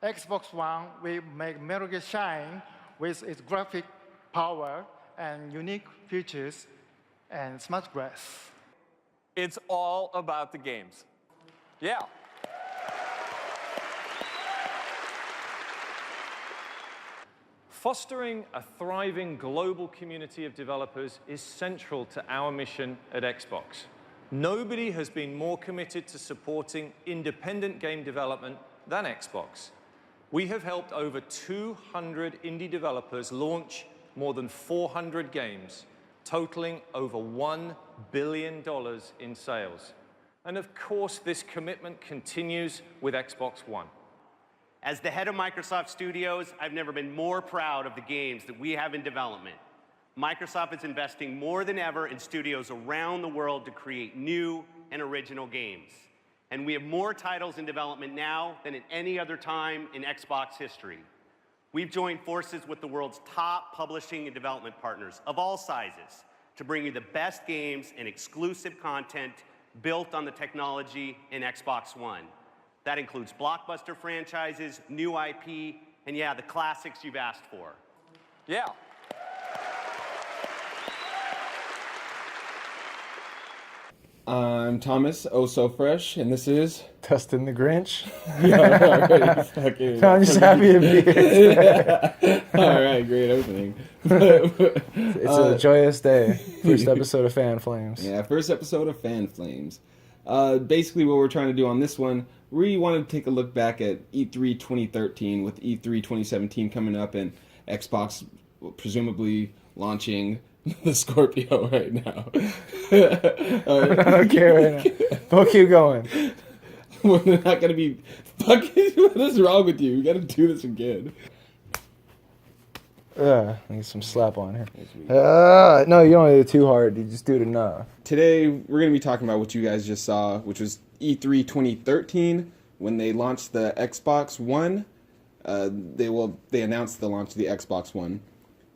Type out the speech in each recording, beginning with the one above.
Xbox One will make Metal Gear shine with its graphic power and unique features and smart grass. It's all about the games. Yeah. Fostering a thriving global community of developers is central to our mission at Xbox. Nobody has been more committed to supporting independent game development than Xbox. We have helped over 200 indie developers launch more than 400 games, totaling over $1 billion in sales. And of course, this commitment continues with Xbox One. As the head of Microsoft Studios, I've never been more proud of the games that we have in development. Microsoft is investing more than ever in studios around the world to create new and original games. And we have more titles in development now than at any other time in Xbox history. We've joined forces with the world's top publishing and development partners of all sizes to bring you the best games and exclusive content built on the technology in Xbox One. That includes blockbuster franchises, new IP, and yeah, the classics you've asked for. Yeah. I'm Thomas, oh so fresh, and this is... Dustin the Grinch. Yeah, I'm just happy to be here. All right, great opening. It's a joyous day. First episode of FanFlames. Yeah, first episode of FanFlames. Basically, what we're trying to do on this one, we wanted to take a look back at E3 2013 with E3 2017 coming up and Xbox presumably launching the Scorpio right now. Okay, right now. We'll keep going. We're not going to be... Fucking, what is wrong with you? We got to do this again. I need some slap on here. No, you don't do it too hard. You just do it enough. Today, we're going to be talking about what you guys just saw, which was E3 2013, when they launched the Xbox One. They announced the launch of the Xbox One.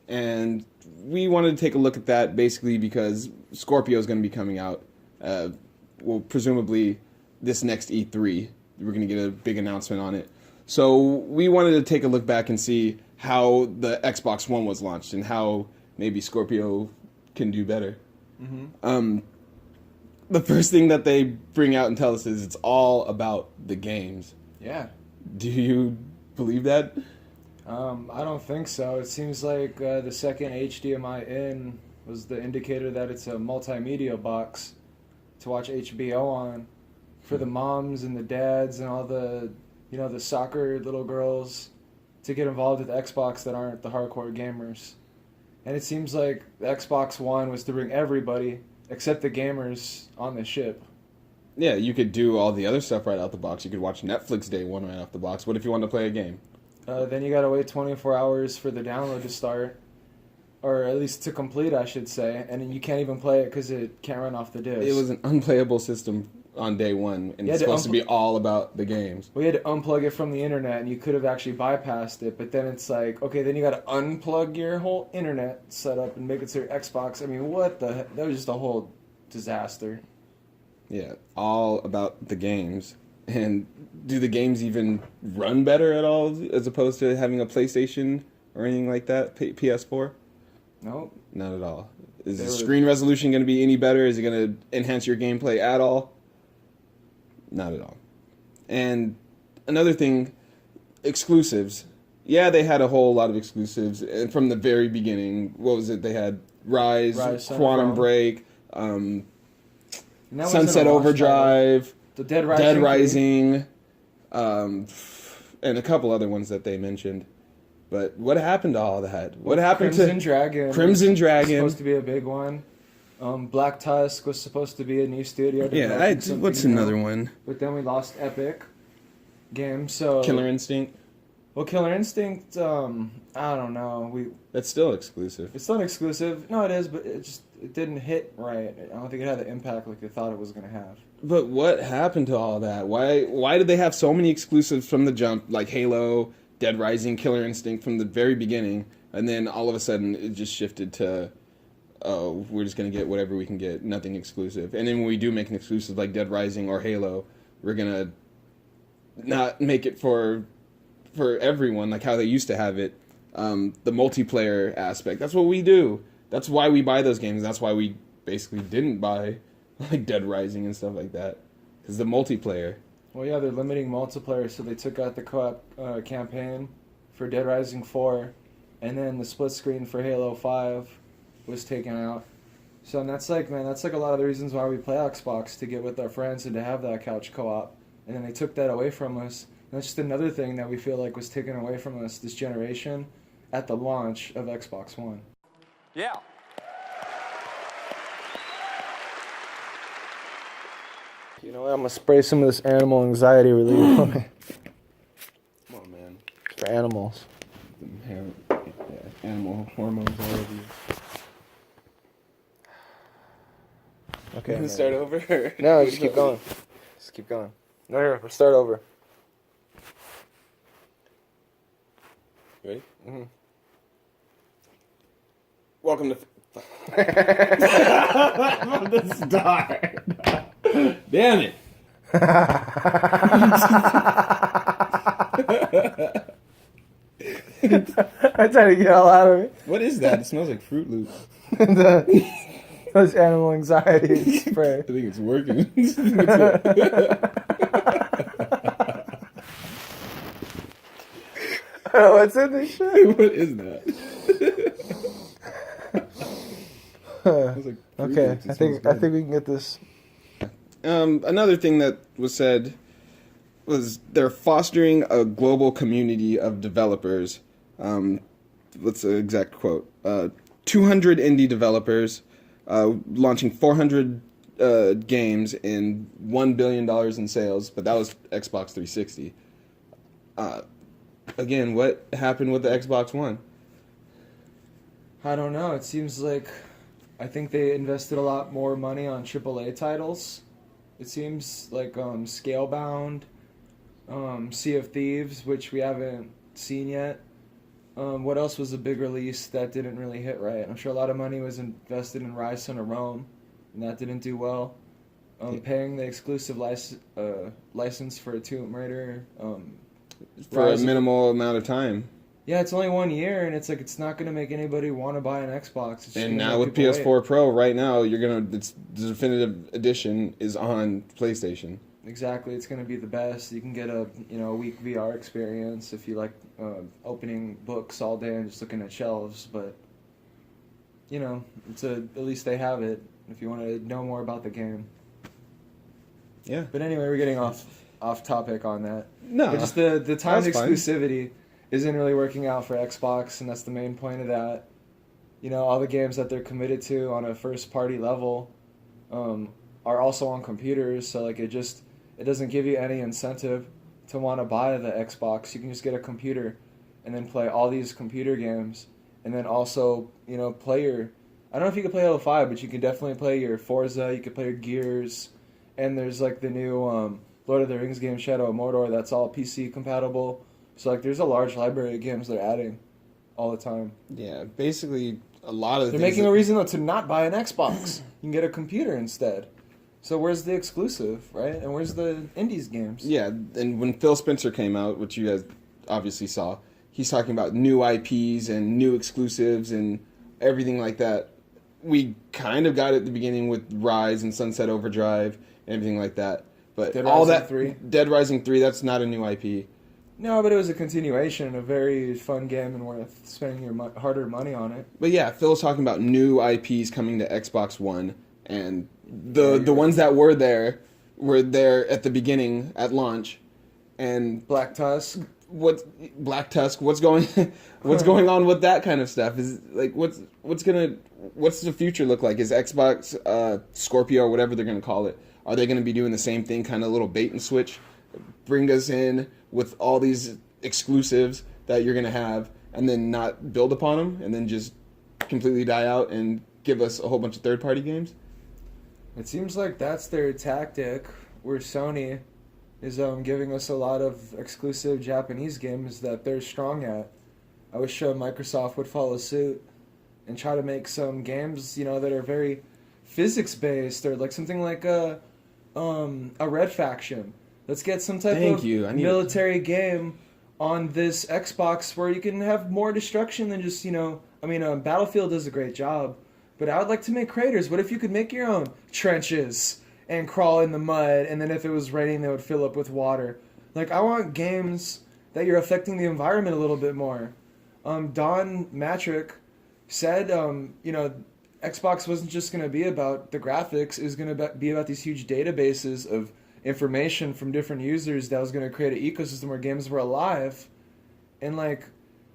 And we wanted to take a look at that basically because Scorpio is going to be coming out, presumably this next E3. We're going to get a big announcement on it. So we wanted to take a look back and see how the Xbox One was launched and how maybe Scorpio can do better. Mm-hmm. The first thing that they bring out and tell us is it's all about the games. Yeah. Do you believe that? I don't think so. It seems like the second HDMI in was the indicator that it's a multimedia box to watch HBO on for the moms and the dads and all the, the soccer little girls to get involved with Xbox that aren't the hardcore gamers. And it seems like the Xbox One was to bring everybody except the gamers on the ship. Yeah, you could do all the other stuff right out the box. You could watch Netflix Day One right off the box. What if you want to play a game? Then you gotta wait 24 hours for the download to start, or at least to complete, I should say. And then you can't even play it because it can't run off the disc. It was an unplayable system on day one, and it's supposed to be all about the games. We had to unplug it from the internet, and you could have actually bypassed it. But then it's like, okay, then you gotta unplug your whole internet setup and make it so your Xbox. I mean, what the? That was just a whole disaster. Yeah, all about the games. And do the games even run better at all as opposed to having a PlayStation or anything like that? PS4? Nope. Not at all. Is the screen resolution going to be any better? Is it going to enhance your gameplay at all? Not at all. And another thing, exclusives. Yeah, they had a whole lot of exclusives. And from the very beginning, what was it? They had Rise Quantum Break, Sunset Overdrive, the Dead Rising, and a couple other ones that they mentioned. But what happened to all that? What happened Crimson Dragon? Crimson Dragon was supposed to be a big one. Black Tusk was supposed to be a new studio. Yeah, what's another one? But then we lost Epic Games. So Killer Instinct. Well, Killer Instinct, I don't know. That's still exclusive. It's still an exclusive. No, it is, but it didn't hit right. I don't think it had the impact like they thought it was going to have. But what happened to all that? Why did they have so many exclusives from the jump, like Halo, Dead Rising, Killer Instinct from the very beginning, and then all of a sudden it just shifted to, oh, we're just going to get whatever we can get, nothing exclusive. And then when we do make an exclusive like Dead Rising or Halo, we're going to not make it for for everyone, like how they used to have it, the multiplayer aspect. That's what we do. That's why we buy those games. That's why we basically didn't buy like Dead Rising and stuff like that, because the multiplayer. Well, yeah, they're limiting multiplayer, so they took out the co-op campaign for Dead Rising 4, and then the split screen for Halo 5 was taken out. So and that's like, man, that's like a lot of the reasons why we play Xbox, to get with our friends and to have that couch co-op. And then they took that away from us. And that's just another thing that we feel like was taken away from us this generation at the launch of Xbox One. Yeah. You know what? I'm going to spray some of this animal anxiety relief on me. Come on, man. For animals. Animal hormones all over you. Okay. Can we start over? No, just keep going. Just keep going. No, here, we'll start over. Ready? Mm-hmm. Welcome to... From the start. Damn it! I tried to get all out of it. What is that? It smells like Fruit Loops. Those animal anxiety spray. I think it's working. Oh, what's in this shit? What is that? It's like Fruit Okay, Loops. It I smells think good. we can get this. Another thing that was said was they're fostering a global community of developers. What's the exact quote? 200 indie developers, launching 400 games in $1 billion in sales, but that was Xbox 360. Again, what happened with the Xbox One? I don't know. It seems like I think they invested a lot more money on AAA titles. It seems like Scalebound, Sea of Thieves, which we haven't seen yet. What else was a big release that didn't really hit right? I'm sure a lot of money was invested in Rise Son of Rome, and that didn't do well. Paying the exclusive license for Tomb Raider. For a minimal amount of time. Yeah, it's only 1 year, and it's like it's not going to make anybody want to buy an Xbox. It's just And gonna now make with people PS4 wait. Pro, right now, the definitive edition is on PlayStation. Exactly, it's going to be the best. You can get a week VR experience if you like opening books all day and just looking at shelves. But at least they have it if you want to know more about the game. Yeah. But anyway, we're getting off topic on that. No, But just the timed that's fine. exclusivity isn't really working out for Xbox, and that's the main point of that. All the games that they're committed to on a first party level are also on computers, so like it doesn't give you any incentive to want to buy the Xbox. You can just get a computer and then play all these computer games, and then also play your, I don't know if you can play Halo 5, but you can definitely play your Forza, you can play your Gears, and there's like the new Lord of the Rings game, Shadow of Mordor, that's all PC compatible. So like there's a large library of games they're adding all the time. Yeah, basically a lot of They're making a reason though to not buy an Xbox. You can get a computer instead. So where's the exclusive, right? And where's the indies games? Yeah, and when Phil Spencer came out, which you guys obviously saw, he's talking about new IPs and new exclusives and everything like that. We kind of got it at the beginning with Rise and Sunset Overdrive and everything like that. But Dead all Rising that 3? Dead Rising 3, that's not a new IP. No, but it was a continuation, a very fun game and worth spending your hard-earned money on it. But yeah, Phil's talking about new IPs coming to Xbox One, and the ones that were there at the beginning at launch, and Black Tusk. Black Tusk? What's going on with that kind of stuff? Is like what's the future look like? Is Xbox Scorpio or whatever they're gonna call it? Are they gonna be doing the same thing, kind of little bait and switch, bring us in with all these exclusives that you're gonna have, and then not build upon them, and then just completely die out and give us a whole bunch of third-party games? It seems like that's their tactic, where Sony is giving us a lot of exclusive Japanese games that they're strong at. I wish Microsoft would follow suit and try to make some games, that are very physics-based, or like something like a Red Faction. Let's get some type of military game on this Xbox where you can have more destruction than just, Battlefield does a great job, but I would like to make craters. What if you could make your own trenches and crawl in the mud, and then if it was raining, they would fill up with water? Like, I want games that you're affecting the environment a little bit more. Don Matrick said, Xbox wasn't just going to be about the graphics, it was going to be about these huge databases of information from different users that was going to create an ecosystem where games were alive. And like,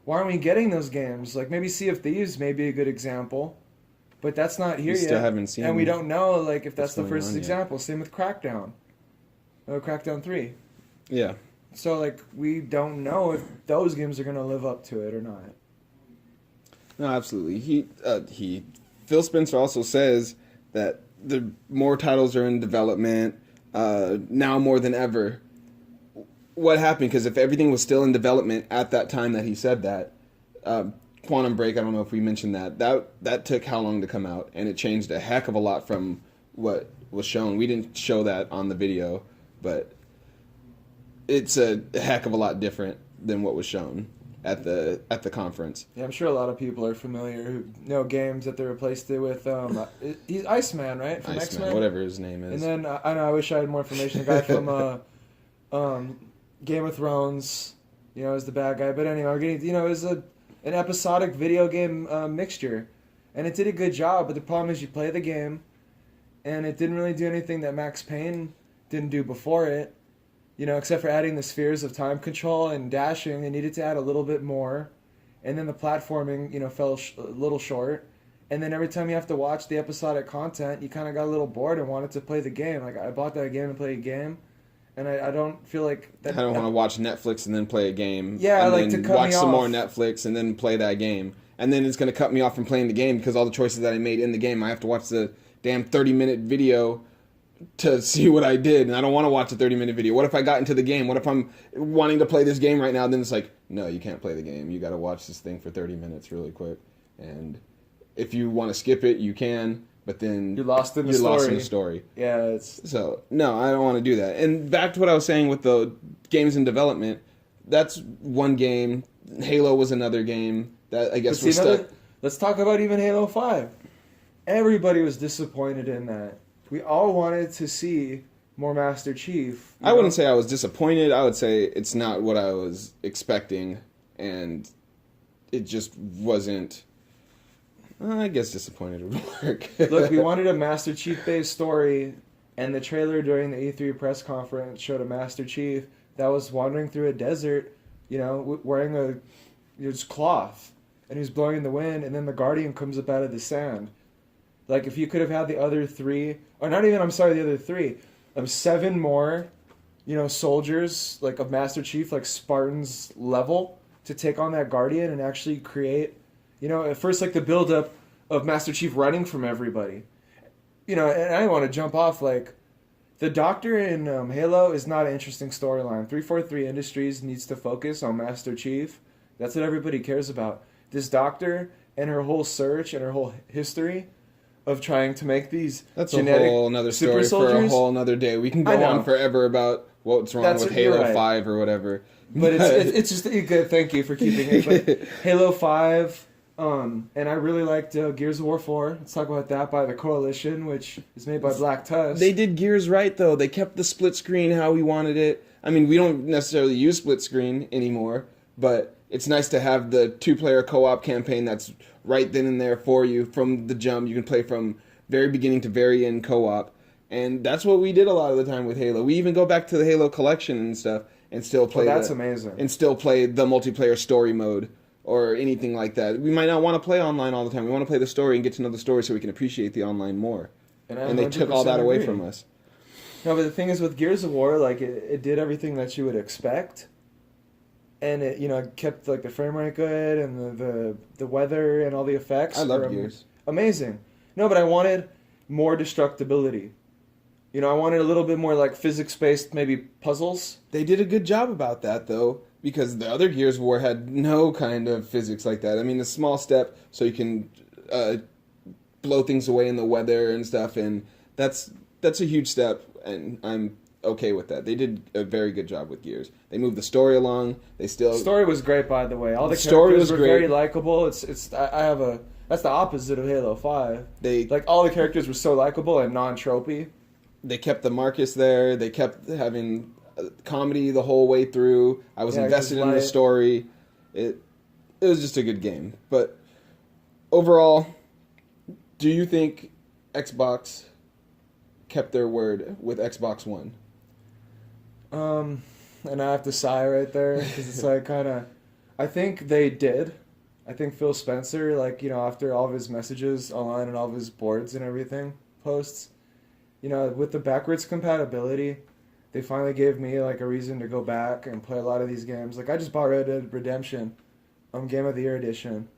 why aren't we getting those games? Like, maybe Sea of Thieves may be a good example, but that's not here yet. Still haven't seen, and we don't know like if that's the going first on example. Same with Crackdown, Crackdown 3. Yeah. So like, we don't know if those games are going to live up to it or not. No, absolutely. Phil Spencer also says that the more titles are in development now more than ever. What happened? Because if everything was still in development at that time that he said that, Quantum Break, I don't know if we mentioned that took how long to come out, and it changed a heck of a lot from what was shown. We didn't show that on the video, but it's a heck of a lot different than what was shown at the conference. Yeah, I'm sure a lot of people are familiar who know games that they replaced it with. He's Iceman, right? From Iceman, X-Men? whatever his name is. And then I know I wish I had more information. The guy from Game of Thrones, is the bad guy. But anyway, we're getting, it was an episodic video game mixture, and it did a good job. But the problem is, you play the game, and it didn't really do anything that Max Payne didn't do before it. Except for adding the spheres of time control and dashing, they needed to add a little bit more. And then the platforming, fell a little short. And then every time you have to watch the episodic content, you kind of got a little bored and wanted to play the game. Like, I bought that game and played a game, and I don't feel like that. I don't want to watch Netflix and then play a game. Yeah, and like then to cut watch me some off. more Netflix and then play that game. And then it's going to cut me off from playing the game because all the choices that I made in the game, I have to watch the damn 30-minute video to see what I did, and I don't want to watch a 30-minute video. What if I got into the game? What if I'm wanting to play this game right now? Then it's like, no, you can't play the game. You got to watch this thing for 30 minutes really quick. And if you want to skip it, you can, but then You're lost in the story. Yeah, it's... So, no, I don't want to do that. And back to what I was saying with the games in development, that's one game. Halo was another game that I guess was stuck. Let's talk about even Halo 5. Everybody was disappointed in that. We all wanted to see more Master Chief. I wouldn't say I was disappointed. I would say it's not what I was expecting, and it just wasn't. I guess disappointed would work. Look, we wanted a Master Chief-based story, and the trailer during the E3 press conference showed a Master Chief that was wandering through a desert, wearing just cloth, and he was blowing in the wind, and then the Guardian comes up out of the sand. Like, if you could have had the other three, or not even, the other three, 7 more, soldiers, like, of Master Chief, like, Spartans level, to take on that Guardian and actually create, at first, like, the build-up of Master Chief running from everybody. And I want to jump off, like, the Doctor in Halo is not an interesting storyline. 343 Industries needs to focus on Master Chief. That's what everybody cares about. This Doctor and her whole search and her whole history of trying to make these genetic a whole nother story super for a whole nother day. We can go on forever about what's wrong with Halo 5 or whatever. But it's just good. Thank you for keeping it. But Halo 5, and I really liked Gears of War 4. Let's talk about that, by the Coalition, which is made by Black Tusk. They did Gears right, though. They kept the split screen how we wanted it. I mean, we don't necessarily use split screen anymore, but it's nice to have the 2-player co-op campaign that's right then and there for you from the jump. You can play from very beginning to very end co-op. And that's what we did a lot of the time with Halo. We even go back to the Halo collection and stuff and still play that's amazing. And still play the multiplayer story mode or anything like that. We might not want to play online all the time. We want to play the story and get to know the story so we can appreciate the online more. And they took all that away from us. No, but the thing is with Gears of War, like, it did everything that you would expect. And it, kept, like, the frame rate good and the weather and all the effects. I love Gears. Amazing. No, but I wanted more destructibility. I wanted a little bit more, like, physics-based, maybe puzzles. They did a good job about that, though, because the other Gears of War had no kind of physics like that. I mean, a small step so you can blow things away in the weather and stuff, and that's a huge step, and I'm okay with that. They did a very good job with Gears. They moved the story along. They still The story was great, by the way. All the story characters was were great. very likable. I have a that's the opposite of Halo 5. They Like all the characters were so likable and non-tropey. they kept the Marcus there. They kept having comedy the whole way through. I was Yeah, invested just in the light. story. It was just a good game. But overall, do you think Xbox kept their word with Xbox One? And I have to sigh right there because it's like kind of. I think they did. I think Phil Spencer, like, you know, after all of his messages online and all of his boards and everything posts, you know, with the backwards compatibility, they finally gave me like a reason to go back and play a lot of these games. Like I just bought Red Dead Redemption, Game of the Year edition,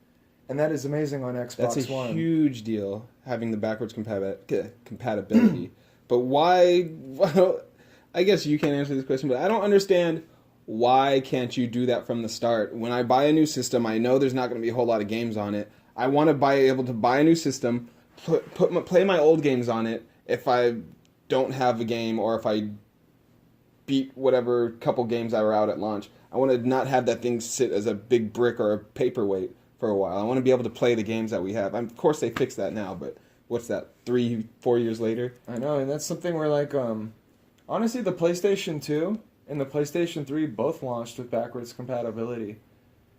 and that is amazing on Xbox That's a One. huge deal, having the backwards compatibility. But why? Well, I guess you can't answer this question, but I don't understand why can't you do that from the start? When I buy a new system, I know there's not going to be a whole lot of games on it. I want to be able to buy a new system, play my old games on it if I don't have a game or if I beat whatever couple games that were out at launch. I want to not have that thing sit as a big brick or a paperweight for a while. I want to be able to play the games that we have. Of course, they fixed that now, but what's that, 3-4 years later? I know, and that's something where like honestly, the PlayStation 2 and the PlayStation 3 both launched with backwards compatibility.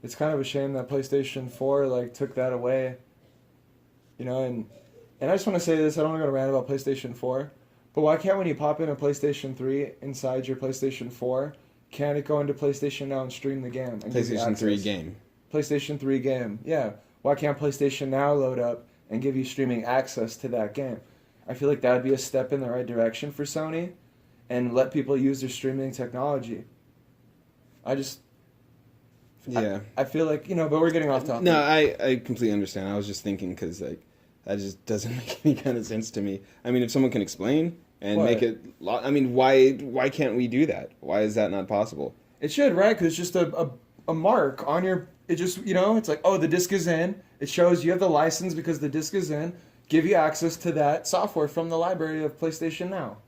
It's kind of a shame that PlayStation 4 like took that away. You know, and I just want to say this, I don't want to go to rant about PlayStation 4, but why can't when you pop in a PlayStation 3 inside your PlayStation 4, can't it go into PlayStation Now and stream the game? And give you PlayStation 3 access? game. PlayStation 3 game, yeah. Why can't PlayStation Now load up and give you streaming access to that game? I feel like that would be a step in the right direction for Sony and let people use their streaming technology. Yeah. I feel like, you know, but we're getting off topic. No, I completely understand. I was just thinking because like that just doesn't make any kind of sense to me. I mean, if someone can explain and What? make it, I mean, why can't we do that? Why is that not possible? It should, right? Because it's just a mark on your, it just, you know, it's like, oh, the disc is in. It shows you have the license because the disc is in. Give you access to that software from the library of PlayStation Now.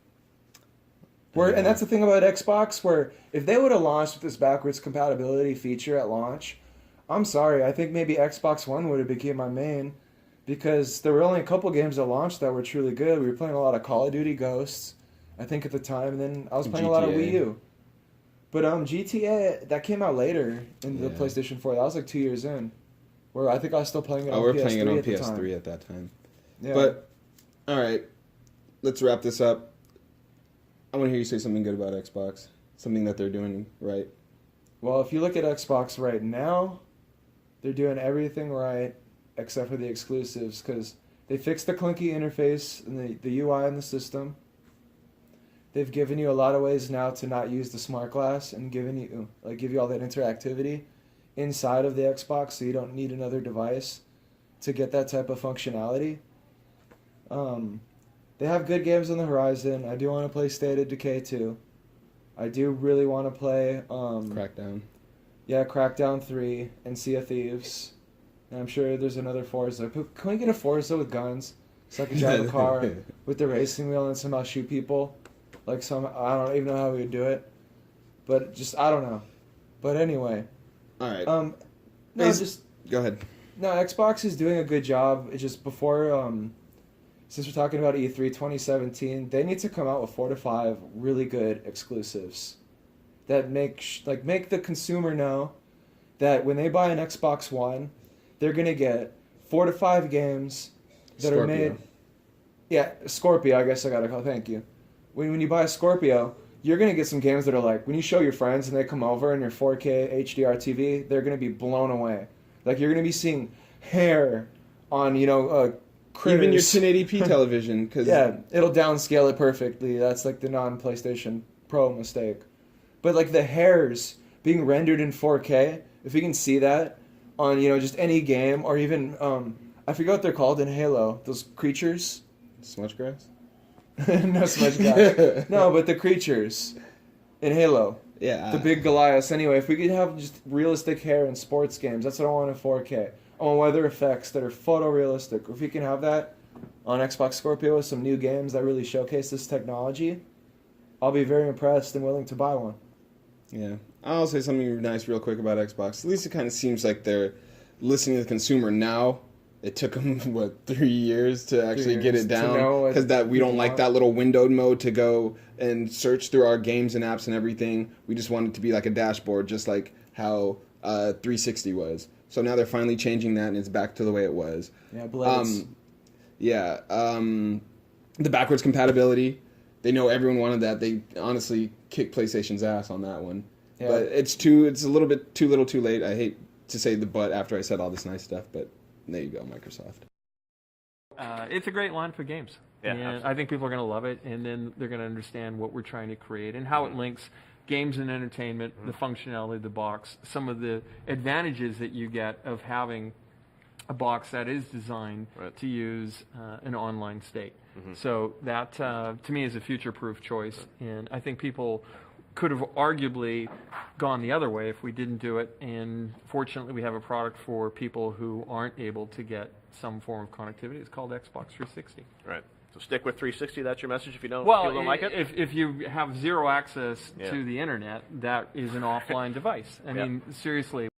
And that's the thing about Xbox, where if they would have launched with this backwards compatibility feature at launch, I'm sorry, I think maybe Xbox One would have became my main, because there were only a couple games that launched that were truly good. We were playing a lot of Call of Duty Ghosts, I think at the time, and then I was playing a lot of GTA. Wii U. But GTA, that came out later in the Yeah. PlayStation 4. That was like 2 years in, where I think I was still playing it on We're PS3 playing it on at the PS3 time. at that time. Yeah. But all right, let's wrap this up. I want to hear you say something good about Xbox, something that they're doing right. Well, if you look at Xbox right now, they're doing everything right except for the exclusives, because they fixed the clunky interface and the UI in the system. They've given you a lot of ways now to not use the smart glass and give you all that interactivity inside of the Xbox, so you don't need another device to get that type of functionality. They have good games on the horizon. I do want to play State of Decay 2. I do really want to play Crackdown. Yeah, Crackdown 3 and Sea of Thieves. And I'm sure there's another Forza. But can we get a Forza with guns? So I can drive a car with the racing wheel and somehow shoot people? I don't even know how we would do it. But just, I don't know. But anyway. All right. Go ahead. No, Xbox is doing a good job. It's just before, since we're talking about E3 2017, they need to come out with 4 to 5 really good exclusives that make the consumer know that when they buy an Xbox One, they're gonna get 4 to 5 games that are made. Yeah, Scorpio. I guess I gotta call. Thank you. When you buy a Scorpio, you're gonna get some games that are like, when you show your friends and they come over and your 4K HDR TV, they're gonna be blown away. Like, you're gonna be seeing hair on, critters. Even your 1080p television, because Yeah, it'll downscale it perfectly. That's like the non-PlayStation Pro mistake. But like the hairs being rendered in 4K, if you can see that on, just any game, or even, I forget what they're called in Halo, those creatures. Smudge grass. No smudge guy. No, but the creatures in Halo. Yeah. The big Goliaths. Anyway, if we could have just realistic hair in sports games, that's what I want in 4K. I want weather effects that are photorealistic. If we can have that on Xbox Scorpio with some new games that really showcase this technology, I'll be very impressed and willing to buy one. Yeah. I'll say something nice real quick about Xbox. At least it kind of seems like they're listening to the consumer now. It took them, 3 years to actually get it down? Because that we don't like that little windowed mode to go and search through our games and apps and everything. We just want it to be like a dashboard, just like how 360 was. So now they're finally changing that, and it's back to the way it was. Yeah, Blades. The backwards compatibility. They know everyone wanted that. They honestly kicked PlayStation's ass on that one. Yeah. But it's a little bit too little too late. I hate to say the but after I said all this nice stuff, but there you go, Microsoft. It's a great line for games. Yeah, and I think people are going to love it, and then they're going to understand what we're trying to create and how it links games and entertainment, the functionality of the box, some of the advantages that you get of having a box that is designed to use an online state. So that, to me, is a future-proof choice, and I think people could have arguably gone the other way if we didn't do it, and fortunately we have a product for people who aren't able to get some form of connectivity. It's called Xbox 360. Right. So stick with 360. That's your message if you don't, well, people don't like it? If you have zero access to the internet, that is an offline device. I mean, seriously.